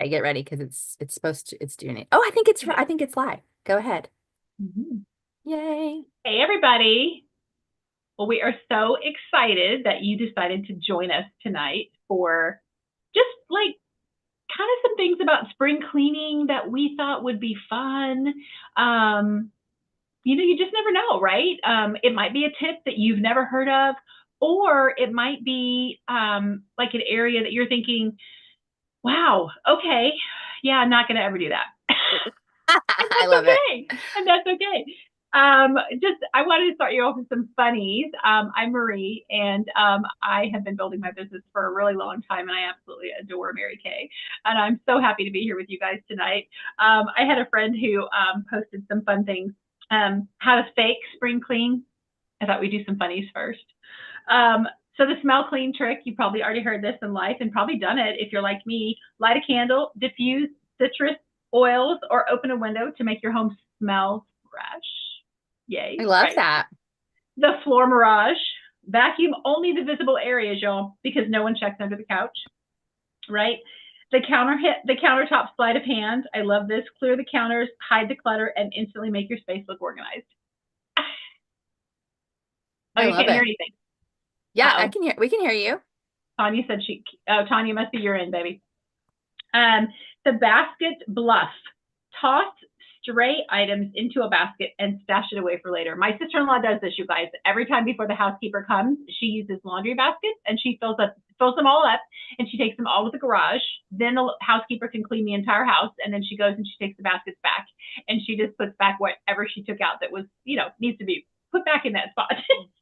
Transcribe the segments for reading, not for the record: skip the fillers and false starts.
I get ready because it's supposed to it's doing it. Oh, I think it's live. Go ahead. Mhm. Yay. Hey, everybody. Well, we are so excited that you decided to join us tonight for just like kind of some things about spring cleaning that we thought would be fun. Um, you just never know, right? It might be a tip that you've never heard of, or it might be like an area that you're thinking, wow, okay, yeah, I'm not going to ever do that. And I that's love it. okay. And that's okay. Just I wanted to start you off with some funnies. I'm Marie, and I have been building my business for a really long time, and I absolutely adore Mary Kay. And I'm so happy to be here with you guys tonight. I had a friend who posted some fun things. How to fake spring clean. I thought we'd do some funnies first. So the smell clean trick, you probably already heard this in life and probably done it if you're like me. Light a candle, diffuse citrus oils, or open a window to make your home smell fresh. I Yay, love right? that. The floor mirage, vacuum only the visible areas, y'all, because no one checks under the couch, right? The countertop sleight of hand. I love this. Clear the counters, hide the clutter, and instantly make your space look organized. Oh, I you love can't hear it. anything. Yeah, Uh oh. we can hear you. Tanya said she. Oh, Tanya must be your in, baby. Um, the basket bluff. Toss stray items into a basket and stash it away for later. My sister-in-law does this, you guys. Every time before the housekeeper comes, she uses laundry baskets and she fills them all up, and she takes them all to the garage. Then the housekeeper can clean the entire house, and then she goes and she takes the baskets back, and she just puts back whatever she took out that was, needs to be put back in that spot.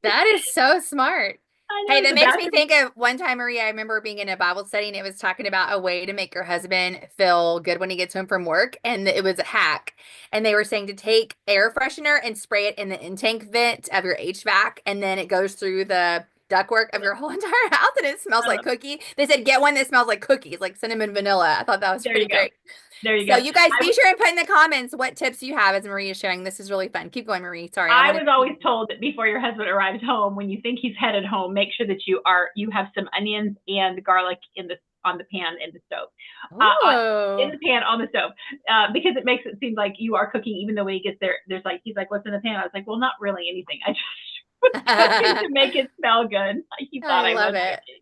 That is so smart. I Hey, know that the makes me bathroom. think of one time, Maria. I remember being in a Bible study and it was talking about a way to make your husband feel good when he gets home from work. And it was a hack. And they were saying to take air freshener and spray it in the intake vent of your HVAC. And then it goes through the ductwork of your whole entire house and it smells like cookie. They said get one that smells like cookies, like cinnamon vanilla. I thought that was There you pretty go. great. There you So go. you guys be sure and put in the comments what tips you have as Maria is sharing. This is really fun. Keep going, Marie. Sorry, I I want was to. always told that before your husband arrives home, when you think he's headed home, make sure that you have some onions and garlic in the on the pan in the stove, in Oh. the pan on the stove, because it makes it seem like you are cooking, even though when he gets there, he's like, "What's in the pan?" I was like, "Well, not really anything. I just was cooking to make it smell good." He I thought I love was it. cooking.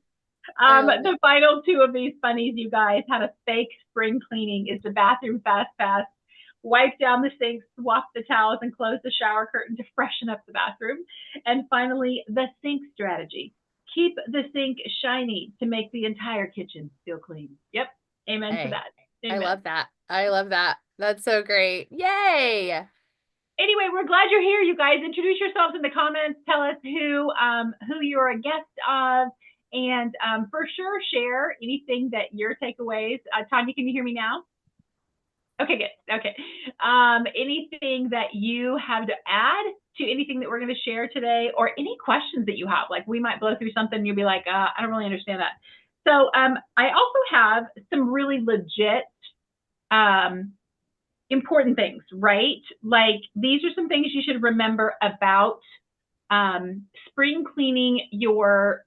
I love it. The final two of these funnies, you guys, how to fake spring cleaning is the bathroom fast pass. Wipe down the sink, swap the towels, and close the shower curtain to freshen up the bathroom. And finally, the sink strategy. Keep the sink shiny to make the entire kitchen feel clean. Yep. Amen to Hey, that. I Amen. love that. I love that. That's so great. Yay. Anyway, we're glad you're here, you guys. Introduce yourselves in the comments. Tell us who you're a guest of, and for sure share anything that your takeaways. Tanya, can you hear me now? Okay, good. Okay. Anything that you have to add to anything that we're going to share today, or any questions that you have? Like we might blow through something and you'll be like, I don't really understand that. So I also have some really legit um, important things, right? Like these are some things you should remember about spring cleaning your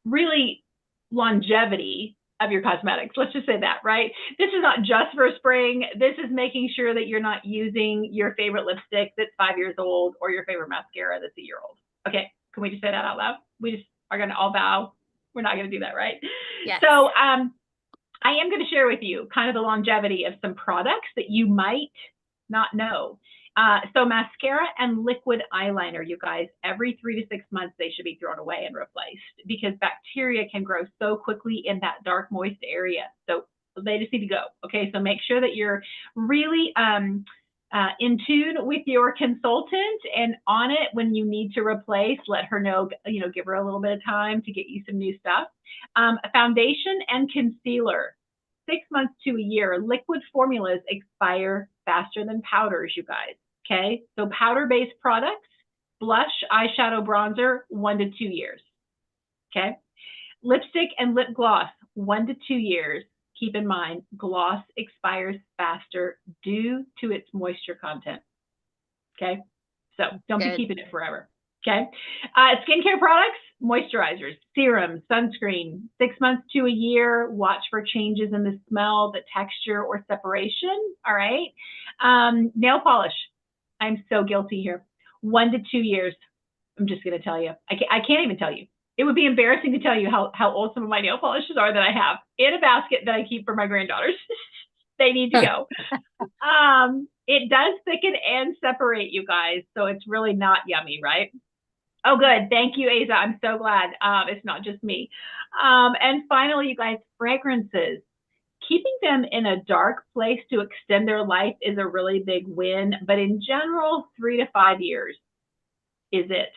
really longevity of your cosmetics. Let's just say that, right? This is not just for spring. This is making sure that you're not using your favorite lipstick that's 5 years old or your favorite mascara that's a year old. Okay, can we just say that out loud? We just are going to all vow we're not going to do that, right? So, Yes. I am going to share with you kind of the longevity of some products that you might not know. So mascara and liquid eyeliner, you guys, every 3 to 6 months, they should be thrown away and replaced because bacteria can grow so quickly in that dark, moist area. So they just need to go. Okay, so make sure that you're really in tune with your consultant and on it when you need to replace. Let her know, give her a little bit of time to get you some new stuff. A foundation and concealer, 6 months to a year. Liquid formulas expire faster than powders, you guys. Okay, so powder-based products, blush, eyeshadow, bronzer, 1 to 2 years. Okay, lipstick and lip gloss, 1 to 2 years. Keep in mind, gloss expires faster due to its moisture content. Okay, so don't be Good. keeping it forever. Okay. Skincare products, moisturizers, serums, sunscreen, 6 months to a year. Watch for changes in the smell, the texture, or separation. All right. Nail polish. I'm so guilty here. 1 to 2 years. I'm just going to tell you. I can't even tell you. It would be embarrassing to tell you how old some of my nail polishes are that I have in a basket that I keep for my granddaughters. They need to go. It does thicken and separate, you guys. So it's really not yummy, right? Oh, good. Thank you, Aza. I'm so glad it's not just me. And finally, you guys, fragrances. Keeping them in a dark place to extend their life is a really big win. But in general, 3 to 5 years is it.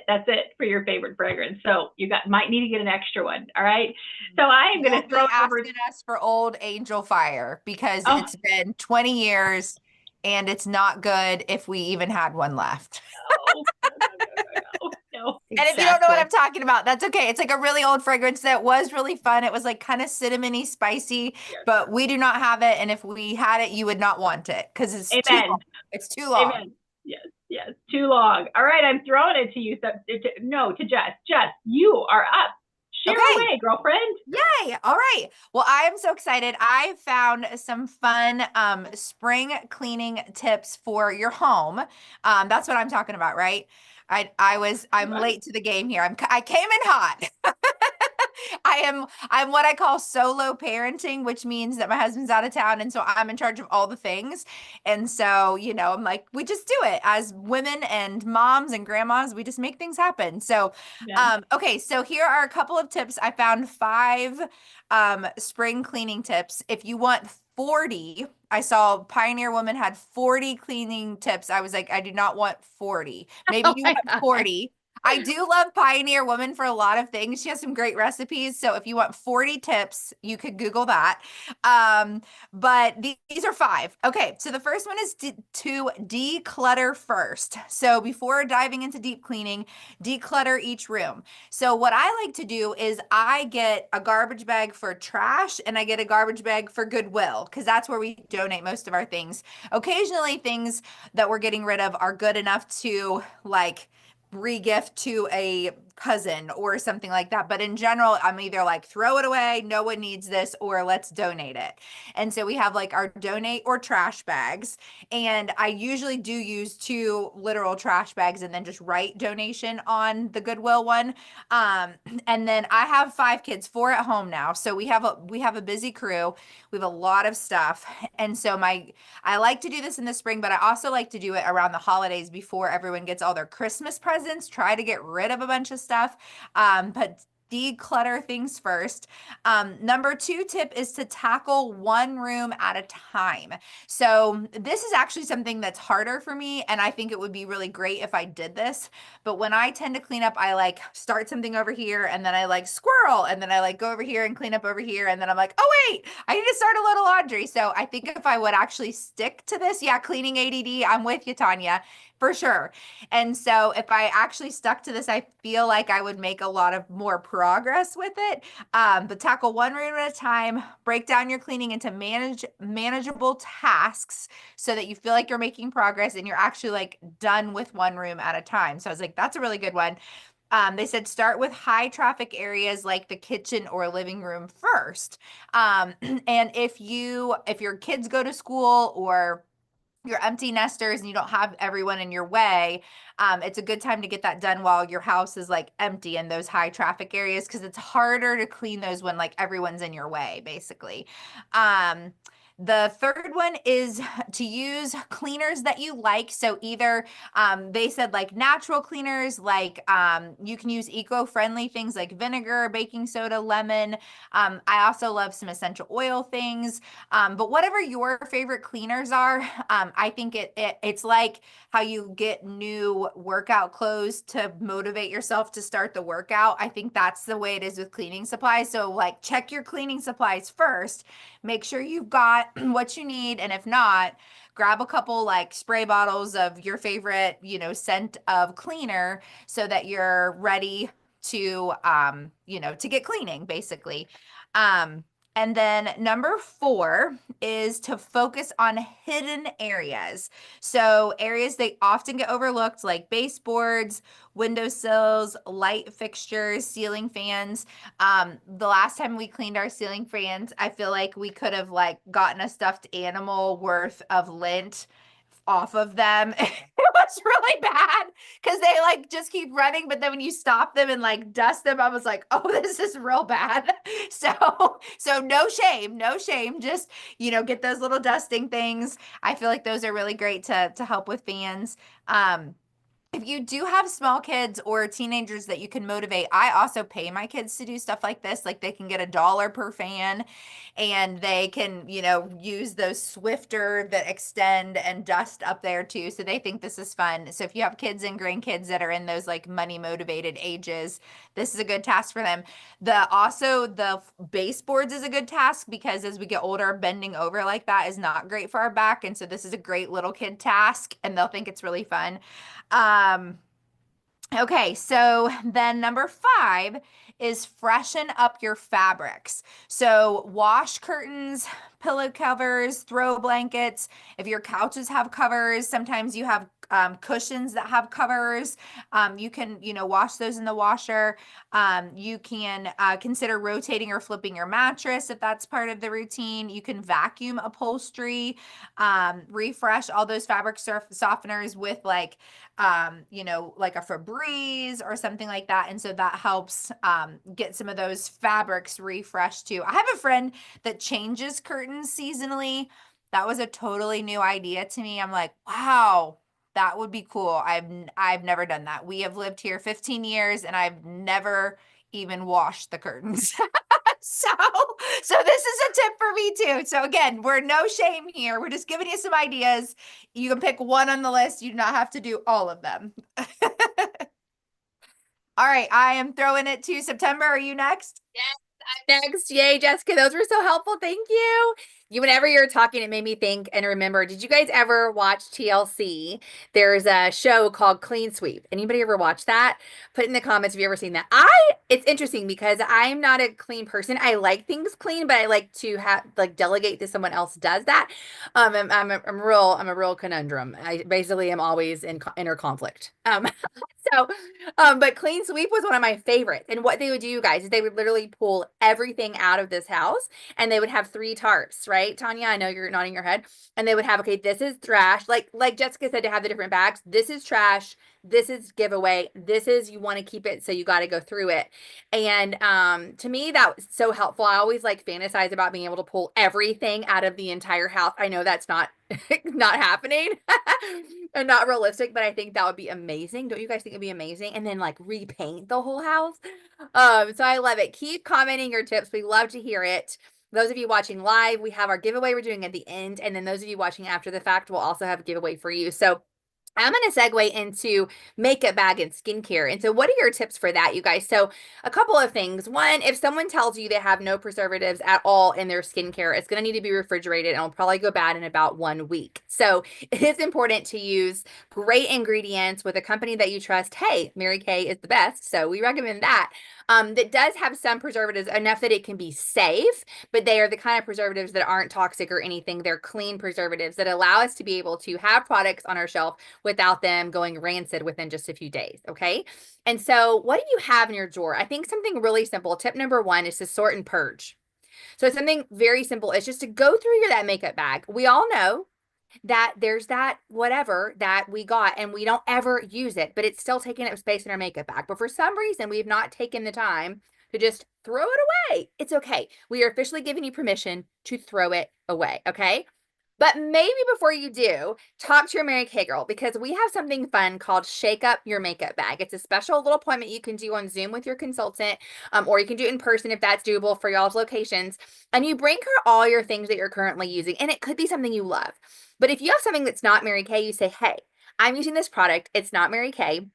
That's it for your favorite fragrance. So you might need to get an extra one. All right. So I am going to throw it over. Asking us for Old Angel Fire because Oh. it's been 20 years and it's not good if we even had one left. No. And if you don't know what I'm talking about, that's okay. It's like a really old fragrance that was really fun. It was like kind of cinnamony, spicy, but we do not have it. And if we had it, you would not want it because it's too long. It's too long. Amen. Yes, too long. All right, I'm throwing it to you. To Jess. Jess, you are up. Share away, girlfriend. Yay. All right. Well, I am so excited. I found some fun spring cleaning tips for your home. That's what I'm talking about, right? I'm late to the game here. I came in hot. I'm what I call solo parenting, which means that my husband's out of town. And so I'm in charge of all the things. And so, I'm like, we just do it as women and moms and grandmas. We just make things happen. So, okay. So here are a couple of tips. I found 5 spring cleaning tips. If you want 40, I saw Pioneer Woman had 40 cleaning tips. I was like, I do not want 40. Maybe you want 40. I do love Pioneer Woman for a lot of things. She has some great recipes. So if you want 40 tips, you could Google that. But these are 5. Okay. So the first one is to declutter first. So before diving into deep cleaning, declutter each room. So what I like to do is I get a garbage bag for trash and I get a garbage bag for Goodwill because that's where we donate most of our things. Occasionally things that we're getting rid of are good enough to like regift to a cousin or something like that. But in general, I'm either like throw it away, no one needs this, or let's donate it. And so we have like our donate or trash bags. And I usually do use 2 literal trash bags and then just write donation on the Goodwill one. And then I have 5 kids, 4 at home now. So we have a busy crew. We have a lot of stuff. And so I like to do this in the spring, but I also like to do it around the holidays before everyone gets all their Christmas presents, try to get rid of a bunch of stuff. But declutter things first. Number 2 tip is to tackle one room at a time. So this is actually something that's harder for me. And I think it would be really great if I did this. But when I tend to clean up, I like start something over here and then I like squirrel and then I like go over here and clean up over here. And then I'm like, oh wait, I need to start a little laundry. So I think if I would actually stick to this, cleaning ADD, I'm with you, Tanya. For sure. And so if I actually stuck to this, I feel like I would make a lot of more progress with it. But tackle one room at a time, break down your cleaning into manageable tasks so that you feel like you're making progress and you're actually like done with one room at a time. So I was like, that's a really good one. They said start with high traffic areas like the kitchen or living room first. And if your kids go to school or you're empty nesters and you don't have everyone in your way, it's a good time to get that done while your house is like empty in those high traffic areas because it's harder to clean those when like everyone's in your way, basically. The third one is to use cleaners that you like. So either they said like natural cleaners, like you can use eco-friendly things like vinegar, baking soda, lemon. I also love some essential oil things. But whatever your favorite cleaners are, I think it's like how you get new workout clothes to motivate yourself to start the workout. I think that's the way it is with cleaning supplies. So like check your cleaning supplies first. Make sure you've got what you need. And if not, grab a couple like spray bottles of your favorite, scent of cleaner so that you're ready to, to get cleaning basically. And then number 4 is to focus on hidden areas. So areas that often get overlooked, like baseboards, windowsills, light fixtures, ceiling fans. The last time we cleaned our ceiling fans, I feel like we could have like gotten a stuffed animal worth of lint off of them. It was really bad because they like just keep running, but then when you stop them and like dust them, I was like, oh, this is real bad. So no shame, no shame. Just, get those little dusting things. I feel like those are really great to help with fans. If you do have small kids or teenagers that you can motivate, I also pay my kids to do stuff like this. Like they can get $1 per fan and they can, use those Swiffer that extend and dust up there too. So they think this is fun. So if you have kids and grandkids that are in those like money motivated ages, this is a good task for them. The baseboards is a good task because as we get older, bending over like that is not great for our back. And so this is a great little kid task and they'll think it's really fun. Okay, so then number 5 is freshen up your fabrics. So wash curtains, pillow covers, throw blankets. If your couches have covers, sometimes you have cushions that have covers. You can, wash those in the washer. You can consider rotating or flipping your mattress if that's part of the routine. You can vacuum upholstery, refresh all those fabric softeners with like a Febreze or something like that. And so that helps get some of those fabrics refreshed too. I have a friend that changes curtains seasonally. That was a totally new idea to me. I'm like, wow, that would be cool. I've never done that. We have lived here 15 years and I've never even washed the curtains. So this is a tip for me too. So again, we're no shame here. We're just giving you some ideas. You can pick one on the list. You do not have to do all of them. All right, I am throwing it to September. Are you next? Yes, I'm next. Yay, Jessica. Those were so helpful. Thank you. Whenever you were talking, it made me think and remember, did you guys ever watch TLC? There's a show called Clean Sweep. Anybody ever watch that? Put in the comments if you ever seen that. It's interesting because I'm not a clean person. I like things clean, but I like to have delegate to someone else does that. I'm a real conundrum. I basically am always in inner conflict. But Clean Sweep was one of my favorites. And what they would do, you guys, is they would literally pull everything out of this house and they would have 3 tarps, right? Tanya, I know you're nodding your head. And they would have, okay, this is trash. Like Jessica said, to have the different bags. This is trash. This is giveaway. This is, you want to keep it. So you got to go through it. And to me, that was so helpful. I always fantasize about being able to pull everything out of the entire house. I know that's not happening and not realistic, but I think that would be amazing. Don't you guys think it'd be amazing? And then repaint the whole house. So I love it. Keep commenting your tips. We love to hear it. Those of you watching live, we have our giveaway we're doing at the end. And then those of you watching after the fact, we'll also have a giveaway for you. So I'm going to segue into makeup bag and skincare. And so what are your tips for that, you guys? So a couple of things. One, if someone tells you they have no preservatives at all in their skincare, it's going to need to be refrigerated and it'll probably go bad in about 1 week. So it is important to use great ingredients with a company that you trust. Hey, Mary Kay is the best. So we recommend that. That does have some preservatives enough that it can be safe, but they are the kind of preservatives that aren't toxic or anything. They're clean preservatives that allow us to be able to have products on our shelf without them going rancid within just a few days. Okay. And so what do you have in your drawer? I think something really simple. Tip number 1 is to sort and purge. So something very simple is just to go through that makeup bag. We all know that there's that whatever that we got and we don't ever use it, but it's still taking up space in our makeup bag. But for some reason, we've not taken the time to just throw it away. It's okay. We are officially giving you permission to throw it away. Okay. But maybe before you do, talk to your Mary Kay girl because we have something fun called Shake Up Your Makeup Bag. It's a special little appointment you can do on Zoom with your consultant, or you can do it in person if that's doable for y'all's locations. And you bring her all your things that you're currently using, and it could be something you love. But if you have something that's not Mary Kay, you say, hey, I'm using this product. It's not Mary Kay.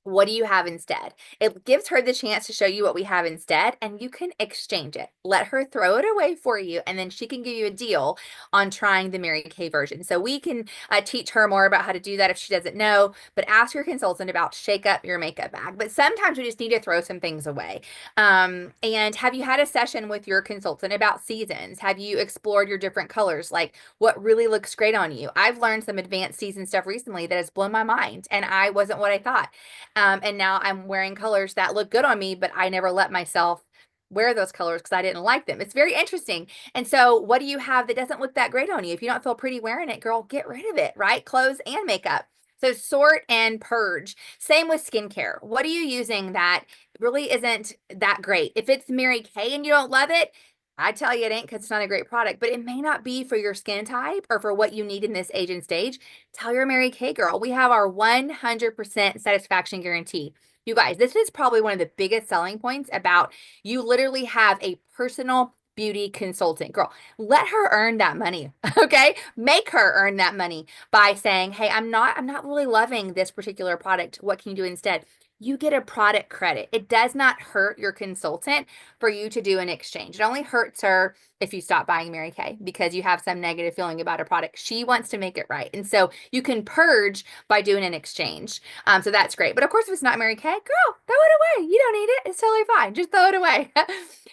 What do you have instead? It gives her the chance to show you what we have instead, and you can exchange it. Let her throw it away for you, and then she can give you a deal on trying the Mary Kay version. So we can teach her more about how to do that if she doesn't know, but ask your consultant about shake up your makeup bag. But sometimes we just need to throw some things away. And have you had a session with your consultant about seasons? Have you explored your different colors? Like what really looks great on you? I've learned some advanced season stuff recently that has blown my mind, and I wasn't what I thought. And now I'm wearing colors that look good on me, but I never let myself wear those colors because I didn't like them. It's very interesting. And so what do you have that doesn't look that great on you? If you don't feel pretty wearing it, girl, get rid of it, right? Clothes and makeup. So sort and purge. Same with skincare. What are you using that really isn't that great? If it's Mary Kay and you don't love it, I tell you it ain't because it's not a great product, but it may not be for your skin type or for what you need in this age and stage. Tell your Mary Kay girl. We have our 100% satisfaction guarantee. You guys, this is probably one of the biggest selling points about you literally have a personal beauty consultant. Girl, let her earn that money. Okay? Make her earn that money by saying, "Hey, I'm not really loving this particular product. What can you do instead?" You get a product credit. It does not hurt your consultant for you to do an exchange. It only hurts her if you stop buying Mary Kay because you have some negative feeling about a product. She wants to make it right. And so you can purge by doing an exchange. So that's great. But of course, if it's not Mary Kay, girl, throw it away. You don't need it. It's totally fine. Just throw it away.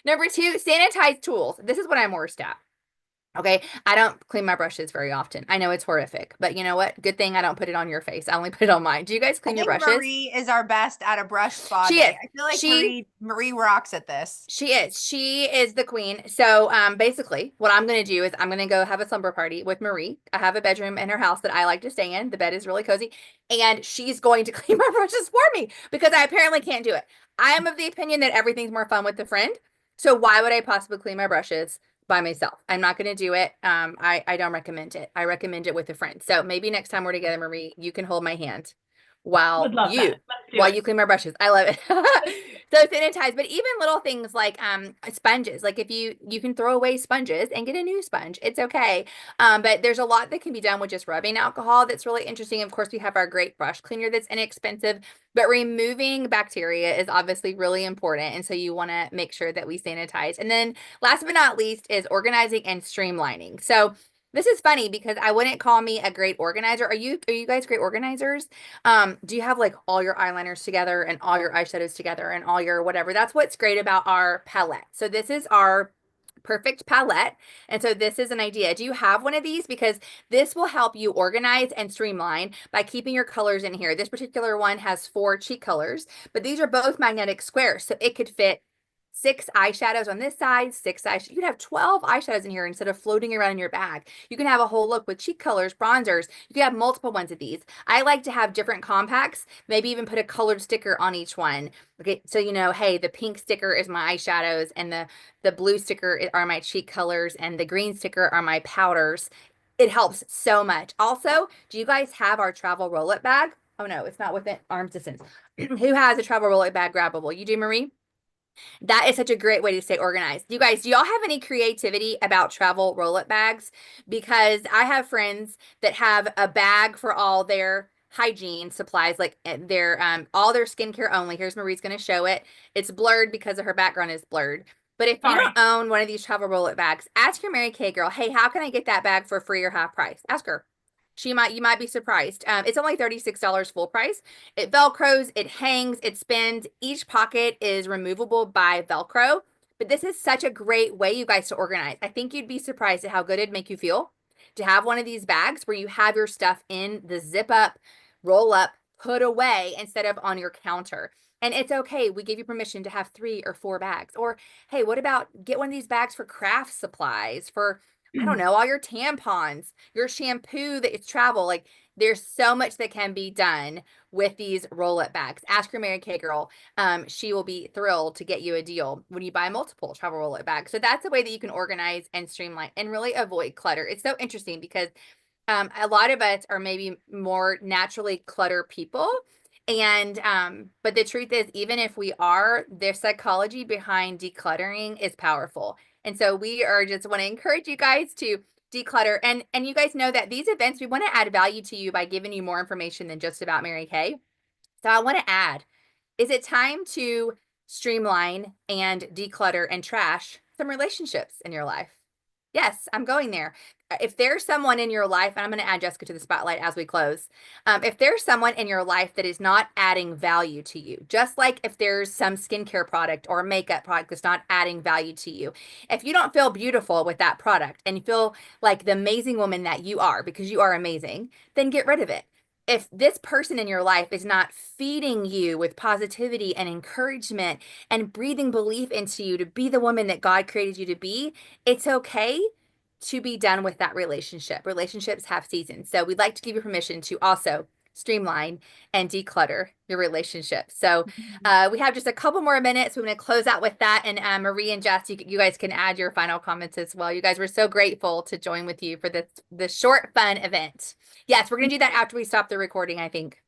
Number 2, sanitize tools. This is what I'm worst at. Okay, I don't clean my brushes very often. I know it's horrific, but you know what? Good thing I don't put it on your face. I only put it on mine. Do you guys clean your brushes? Marie is our best at a brush spa She day. is. I feel like Marie rocks at this. She is. She is the queen. So basically what I'm going to do is I'm going to go have a slumber party with Marie. I have a bedroom in her house that I like to stay in. The bed is really cozy. And she's going to clean my brushes for me because I apparently can't do it. I am of the opinion that everything's more fun with a friend. So why would I possibly clean my brushes by myself? I'm not going to do it. I don't recommend it. I recommend it with a friend. So maybe next time we're together, Marie, you can hold my hand while Would love that. Let's do while it. you clean my brushes. I love it. So sanitize, but even little things like sponges, like if you can throw away sponges and get a new sponge, it's okay. But there's a lot that can be done with just rubbing alcohol that's really interesting. Of course, we have our great brush cleaner that's inexpensive, but removing bacteria is obviously really important. And so you want to make sure that we sanitize. And then last but not least is organizing and streamlining. So this is funny because I wouldn't call me a great organizer. Are you guys great organizers? Do you have like all your eyeliners together and all your eyeshadows together and all your whatever? That's what's great about our palette. So this is our perfect palette. And so this is an idea. Do you have one of these? Because this will help you organize and streamline by keeping your colors in here. This particular one has 4 cheek colors, but these are both magnetic squares. So it could fit 6 eyeshadows on this side, 6 eyeshadows. You could have 12 eyeshadows in here instead of floating around in your bag. You can have a whole look with cheek colors, bronzers. You can have multiple ones of these. I like to have different compacts, maybe even put a colored sticker on each one. Okay, so you know, hey, the pink sticker is my eyeshadows and the blue sticker are my cheek colors and the green sticker are my powders. It helps so much. Also, do you guys have our travel roll-up bag? Oh no, it's not within arm's distance. Who has a travel roll-up bag grabbable? You do, Marie? That is such a great way to stay organized. You guys, do y'all have any creativity about travel roll-up bags? Because I have friends that have a bag for all their hygiene supplies, like their all their skincare only. Here's Marie's going to show it. It's blurred because of her background is blurred. But if you don't own one of these travel roll-up bags, ask your Mary Kay girl, hey, how can I get that bag for free or half price? Ask her. You might be surprised. It's only $36 full price. It Velcros, it hangs, it spins. Each pocket is removable by Velcro. But this is such a great way, you guys, to organize. I think you'd be surprised at how good it'd make you feel to have one of these bags where you have your stuff in the zip up, roll up, put away instead of on your counter. And it's okay. We give you permission to have 3 or 4 bags. Or, hey, what about get one of these bags for craft supplies, for I don't know, all your tampons, your shampoo that it's travel. Like there's so much that can be done with these roll-up bags. Ask your Mary Kay girl. She will be thrilled to get you a deal when you buy multiple travel roll-up bags. So that's a way that you can organize and streamline and really avoid clutter. It's so interesting because a lot of us are maybe more naturally clutter people. And but the truth is, even if we are, their psychology behind decluttering is powerful. And so we are just want to encourage you guys to declutter. And you guys know that these events, we want to add value to you by giving you more information than just about Mary Kay. So I want to add Is it time to streamline and declutter and trash some relationships in your life? Yes, I'm going there. If there's someone in your life, and I'm going to add Jessica to the spotlight as we close. If there's someone in your life that is not adding value to you, just like if there's some skincare product or makeup product that's not adding value to you, if you don't feel beautiful with that product and you feel like the amazing woman that you are because you are amazing, then get rid of it. If this person in your life is not feeding you with positivity and encouragement and breathing belief into you to be the woman that God created you to be, it's okay to be done with that relationship. Relationships have seasons. So we'd like to give you permission to also streamline and declutter your relationship. So we have just a couple more minutes. We're going to close out with that. And Marie and Jess, you guys can add your final comments as well. You guys were so grateful to join with you for this short, fun event. Yes, we're going to do that after we stop the recording, I think.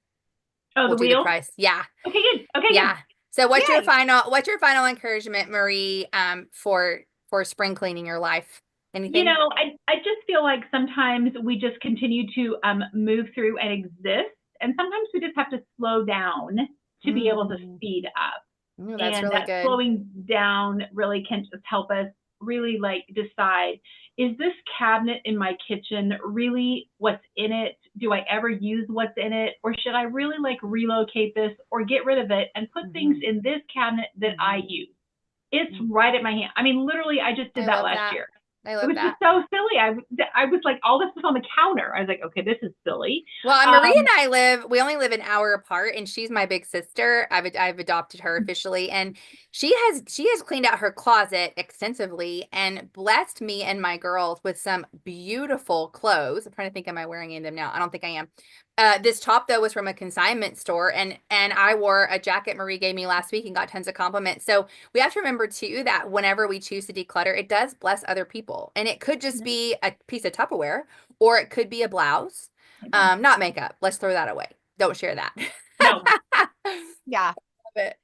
Oh, We'll the do the wheel? price. Yeah. Okay, good. Okay, Yeah. good. So what's Yay. your final encouragement, Marie, for spring cleaning your life? Anything? You know, I just feel like sometimes we just continue to move through and exist, and sometimes we just have to slow down to be able to speed up. Ooh, that's And really that good. slowing down really can just help us really like decide, is this cabinet in my kitchen really what's in it? Do I ever use what's in it? Or should I really like relocate this or get rid of it and put things in this cabinet that I use? It's right at my hand. I mean, literally, I just did that last year. I It love was that. just so silly. I was like, all this was on the counter. I was like, okay, this is silly. Well, Marie and I we only live an hour apart, and she's my big sister. I've adopted her officially, and she has cleaned out her closet extensively and blessed me and my girls with some beautiful clothes. I'm trying to think, am I wearing any of them now? I don't think I am. This top though was from a consignment store, and I wore a jacket Marie gave me last week and got tons of compliments. So we have to remember too that whenever we choose to declutter, it does bless other people, and it could just be a piece of Tupperware, or it could be a blouse. Not makeup. Let's throw that away. Don't share that. No. Yeah.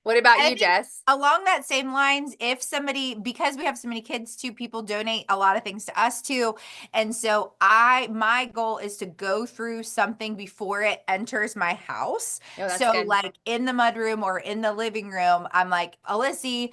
What about I you, think Jess? Along that same lines, if somebody, because we have so many kids too, people donate a lot of things to us too. And so my goal is to go through something before it enters my house. Oh, that's So good. like in the mudroom or in the living room, I'm like, Alyssa,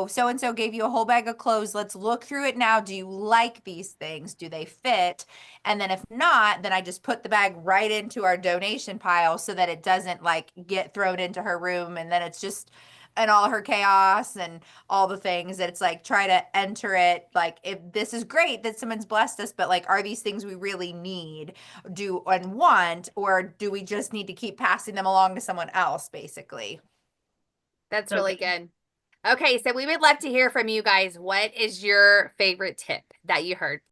so-and-so gave you a whole bag of clothes. Let's look through it now. Do you like these things? Do they fit? And then if not, then I just put the bag right into our donation pile so that it doesn't like get thrown into her room. And then it's just, and all her chaos and all the things that it's like, try to enter it. Like, if this is great that someone's blessed us, but like, are these things we really need, do and want, or do we just need to keep passing them along to someone else, basically? That's really good. Okay, so we would love to hear from you guys. What is your favorite tip that you heard